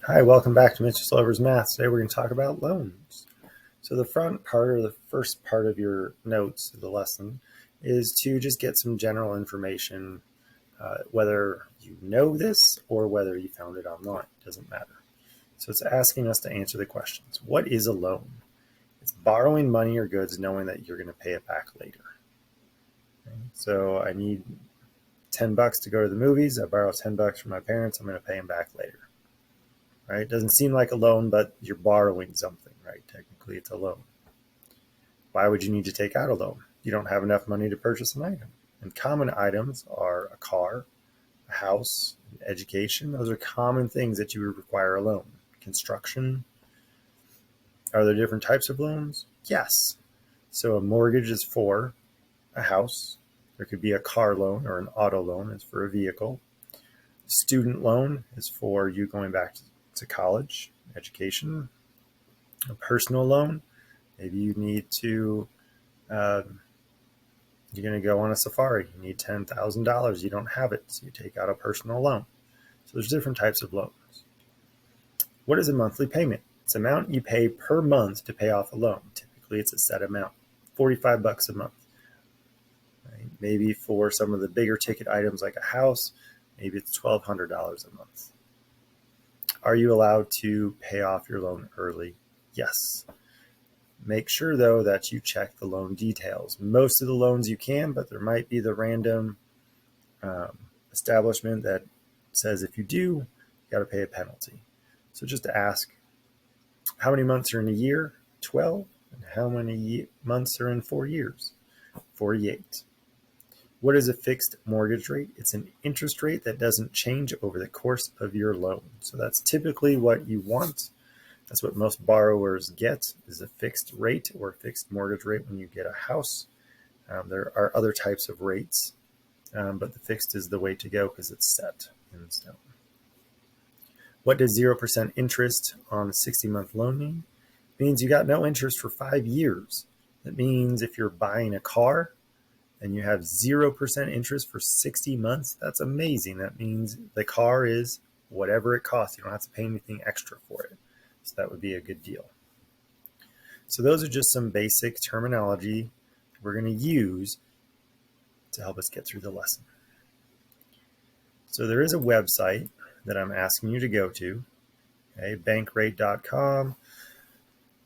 Hi, welcome back to Mr. Slover's Math. Today we're going to talk about loans. So the front part or the first part of your notes of the lesson is to just get some general information, whether you know this or whether you found it online, doesn't matter. So it's asking us to answer the questions. What is a loan? It's borrowing money or goods knowing that you're going to pay it back later. Okay? So I need $10 to go to the movies. I borrow $10 from my parents. I'm going to pay them back later. Right? It doesn't seem like a loan, but you're borrowing something, right? Technically, it's a loan. Why would you need to take out a loan? You don't have enough money to purchase an item. And common items are a car, a house, education. Those are common things that you would require a loan. Construction. Are there different types of loans? Yes. So a mortgage is for a house. There could be a car loan or an auto loan. It's for a vehicle. Student loan is for you going back to college, education. A personal loan, maybe you need to, you're going to go on a safari. You need $10,000. You don't have it, so you take out a personal loan. So there's different types of loans. What is a monthly payment? It's the amount you pay per month to pay off a loan. Typically, it's a set amount, $45 a month. Right? Maybe for some of the bigger ticket items like a house, maybe it's $1,200 a month. Are you allowed to pay off your loan early? Yes. Make sure, though, that you check the loan details. Most of the loans you can, but there might be the random establishment that says if you do, you got to pay a penalty. So just ask, how many months are in a year? 12. And how many months are in 4 years? 48. What is a fixed mortgage rate? It's an interest rate that doesn't change over the course of your loan. So that's typically what you want. That's what most borrowers get, is a fixed rate or a fixed mortgage rate when you get a house. There are other types of rates, but the fixed is the way to go because it's set in stone. What does 0% interest on a 60-month loan mean? It means you got no interest for 5 years. That means if you're buying a car and you have 0% interest for 60 months, that's amazing. That means the car is whatever it costs. You don't have to pay anything extra for it. So that would be a good deal. So those are just some basic terminology we're going to use to help us get through the lesson. So there is a website that I'm asking you to go to, okay, bankrate.com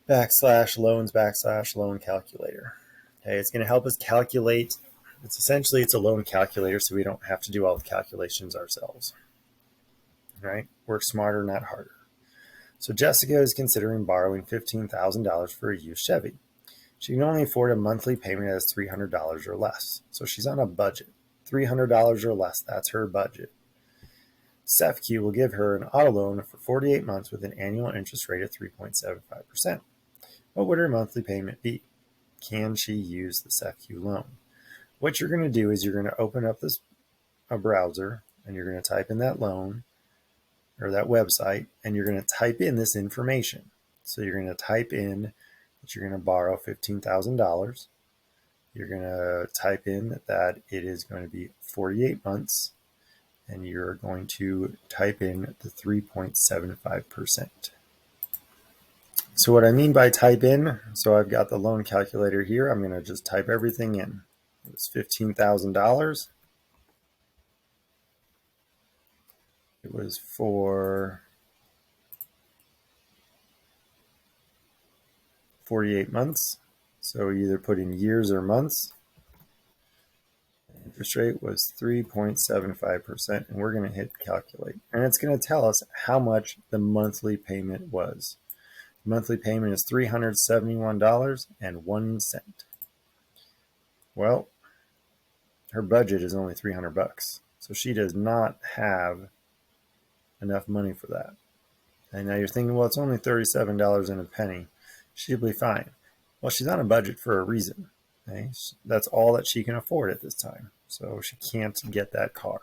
/loans/loan calculator. Okay, it's going to help us calculate. It's a loan calculator, so we don't have to do all the calculations ourselves. Right? Work smarter, not harder. So Jessica is considering borrowing $15,000 for a used Chevy. She can only afford a monthly payment that's $300 or less. So she's on a budget. $300 or less, that's her budget. SEFQ will give her an auto loan for 48 months with an annual interest rate of 3.75%. What would her monthly payment be? Can she use the SEFQ loan? What you're going to do is you're going to open up a browser and you're going to type in that loan or that website, and you're going to type in this information. So you're going to type in that you're going to borrow $15,000. You're going to type in that it is going to be 48 months, and you're going to type in the 3.75%. So what I mean by type in, so I've got the loan calculator here. I'm going to just type everything in. It's $15,000. It was for 48 months. So either put in years or months. The interest rate was 3.75%, and we're going to hit calculate. And it's going to tell us how much the monthly payment was. The monthly payment is $371.01. Well, her budget is only $300, so she does not have enough money for that. And now you're thinking, well, it's only $37 and a penny. She'll be fine. Well, she's on a budget for a reason. Okay? That's all that she can afford at this time. So she can't get that car.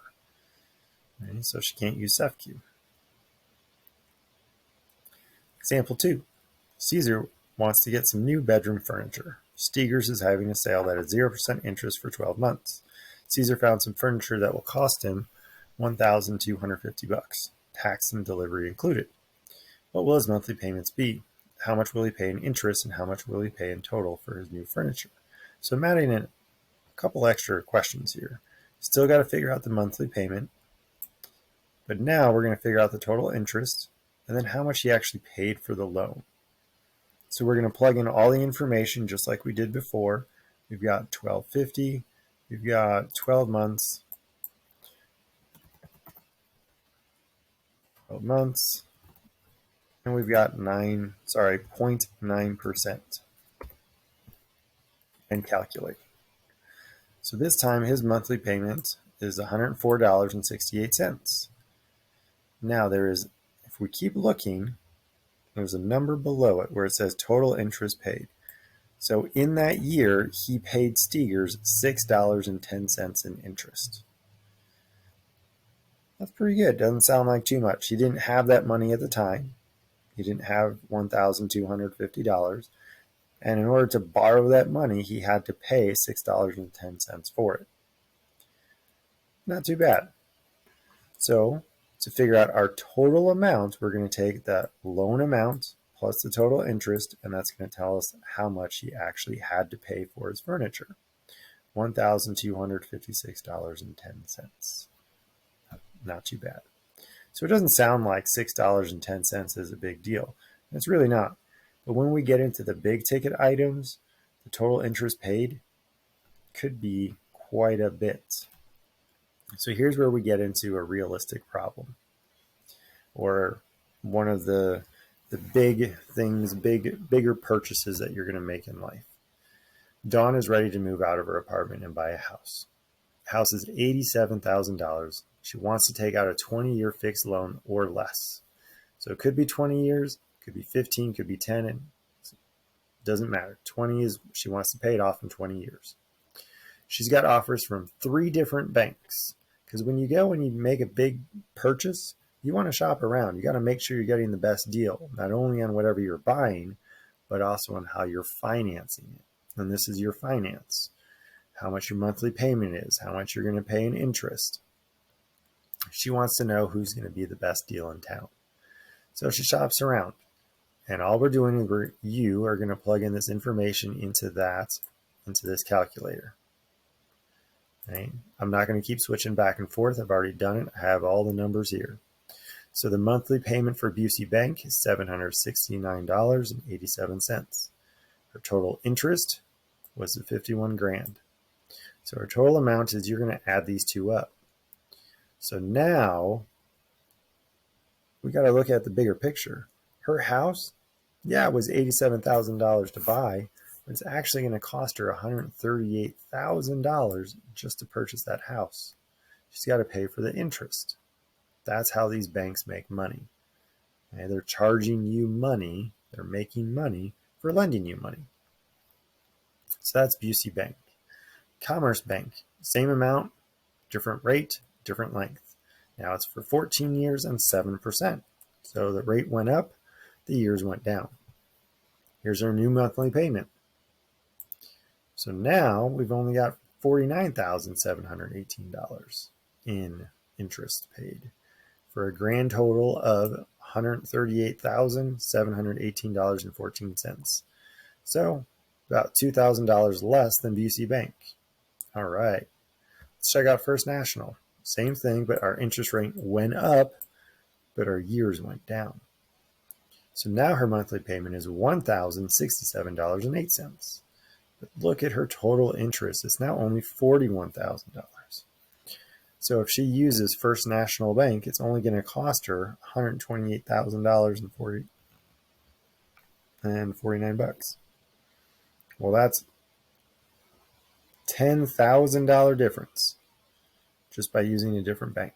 Okay? So she can't use SEFQ. Example 2. Caesar wants to get some new bedroom furniture. Steger's is having a sale that is 0% interest for 12 months. Caesar found some furniture that will cost him $1,250, tax and delivery included. What will his monthly payments be? How much will he pay in interest, and how much will he pay in total for his new furniture? So I'm adding in a couple extra questions here. Still got to figure out the monthly payment, but now we're going to figure out the total interest and then how much he actually paid for the loan. So we're going to plug in all the information just like we did before. We've got $1,250, we've got 12 months, 12 months, and we've got 0.9%, and calculate. So this time his monthly payment is $104.68. Now if we keep looking, there's a number below it where it says total interest paid. So in that year, he paid Steegers $6.10 in interest. That's pretty good. Doesn't sound like too much. He didn't have that money at the time. He didn't have $1,250. And in order to borrow that money, he had to pay $6.10 for it. Not too bad. So to figure out our total amount, we're going to take that loan amount plus the total interest, and that's going to tell us how much he actually had to pay for his furniture. $1,256.10. Not too bad. So it doesn't sound like $6.10 is a big deal. It's really not. But when we get into the big ticket items, the total interest paid could be quite a bit. So here's where we get into a realistic problem, or one of the big things, bigger purchases that you're going to make in life. Dawn is ready to move out of her apartment and buy a house. The house is $87,000. She wants to take out a 20-year fixed loan or less. So it could be 20 years, could be 15, could be 10, and it doesn't matter. 20 is she wants to pay it off in 20 years. She's got offers from 3 different banks, because when you go and you make a big purchase, you want to shop around. You got to make sure you're getting the best deal, not only on whatever you're buying, but also on how you're financing it. And this is your finance. How much your monthly payment is, how much you're going to pay in interest. She wants to know who's going to be the best deal in town. So she shops around. And all we're doing is you are going to plug in this information into this calculator. Right? I'm not going to keep switching back and forth. I've already done it. I have all the numbers here. So the monthly payment for Busey Bank is $769.87. Her total interest was $51,000. So our total amount is, you're going to add these two up. So now we got to look at the bigger picture. Her house, it was $87,000 to buy, but it's actually going to cost her $138,000 just to purchase that house. She's got to pay for the interest. That's how these banks make money. Okay, they're charging you money. They're making money for lending you money. So that's Busey Bank. Commerce Bank, same amount, different rate, different length. Now it's for 14 years and 7%. So the rate went up, the years went down. Here's our new monthly payment. So now we've only got $49,718 in interest paid, for a grand total of $138,718.14. So about $2,000 less than Busey Bank. All right, let's check out First National. Same thing, but our interest rate went up, but our years went down. So now her monthly payment is $1,067.08. But look at her total interest. It's now only $41,000. So if she uses First National Bank, it's only going to cost her $128,049. Well, that's $10,000 difference just by using a different bank.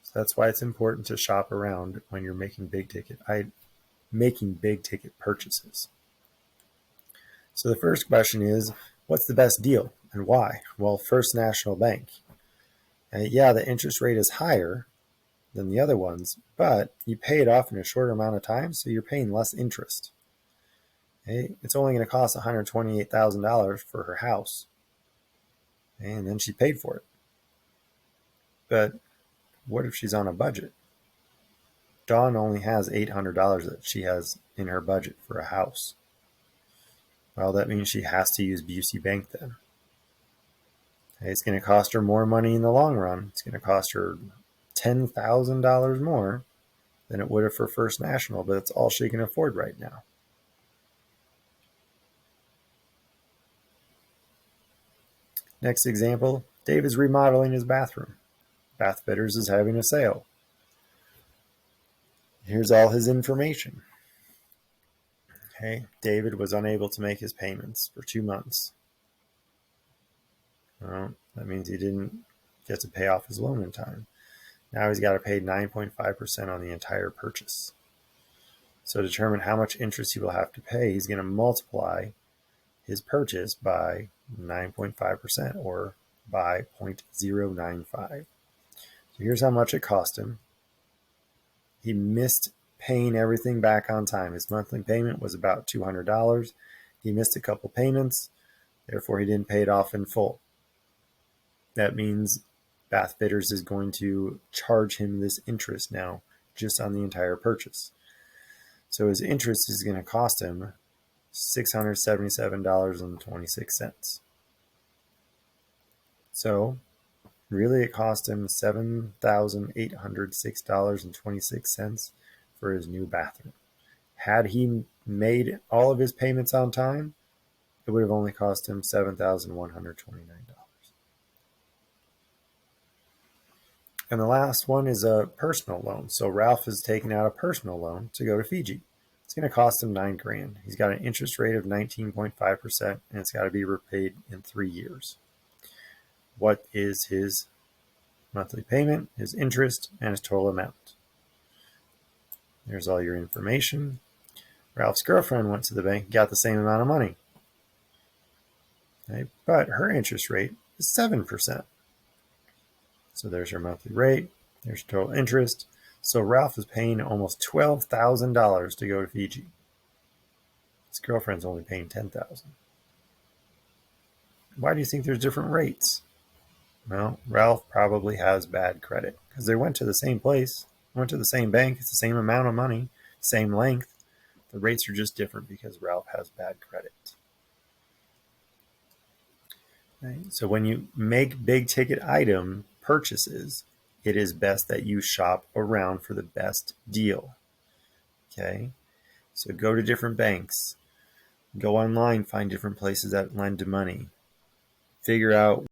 So that's why it's important to shop around when you're making big ticket purchases. So the first question is, what's the best deal and why? Well, First National Bank. The interest rate is higher than the other ones, but you pay it off in a shorter amount of time, so you're paying less interest. Okay? It's only going to cost $128,000 for her house, and then she paid for it. But what if she's on a budget? Dawn only has $800 that she has in her budget for a house. Well, that means she has to use Busey Bank then. Okay, it's going to cost her more money in the long run. It's going to cost her $10,000 more than it would have for First National, but it's all she can afford right now. Next example, Dave is remodeling his bathroom. Bath Fitters is having a sale. Here's all his information. Okay, David was unable to make his payments for 2 months. Well, that means he didn't get to pay off his loan in time. Now he's got to pay 9.5% on the entire purchase. So to determine how much interest he will have to pay, he's going to multiply his purchase by 9.5% or by 0.095. So here's how much it cost him. He missed paying everything back on time. His monthly payment was about $200. He missed a couple payments, therefore he didn't pay it off in full. That means Bath Fitters is going to charge him this interest now just on the entire purchase. So his interest is going to cost him $677.26. So really it cost him $7,806.26 for his new bathroom. Had he made all of his payments on time, it would have only cost him $7,129. And the last one is a personal loan. So Ralph is taking out a personal loan to go to Fiji. It's going to cost him $9,000. He's got an interest rate of 19.5%, and it's got to be repaid in 3 years. What is his monthly payment, his interest, and his total amount? There's all your information. Ralph's girlfriend went to the bank and got the same amount of money. Okay, but her interest rate is 7%. So there's her monthly rate, there's total interest. So Ralph is paying almost $12,000 to go to Fiji. His girlfriend's only paying $10,000. Why do you think there's different rates? Well, Ralph probably has bad credit because they went to the same place, went to the same bank, it's the same amount of money, same length. The rates are just different because Ralph has bad credit. Right? So when you make big ticket item purchases, it is best that you shop around for the best deal. Okay, so go to different banks, go online, find different places that lend money, figure out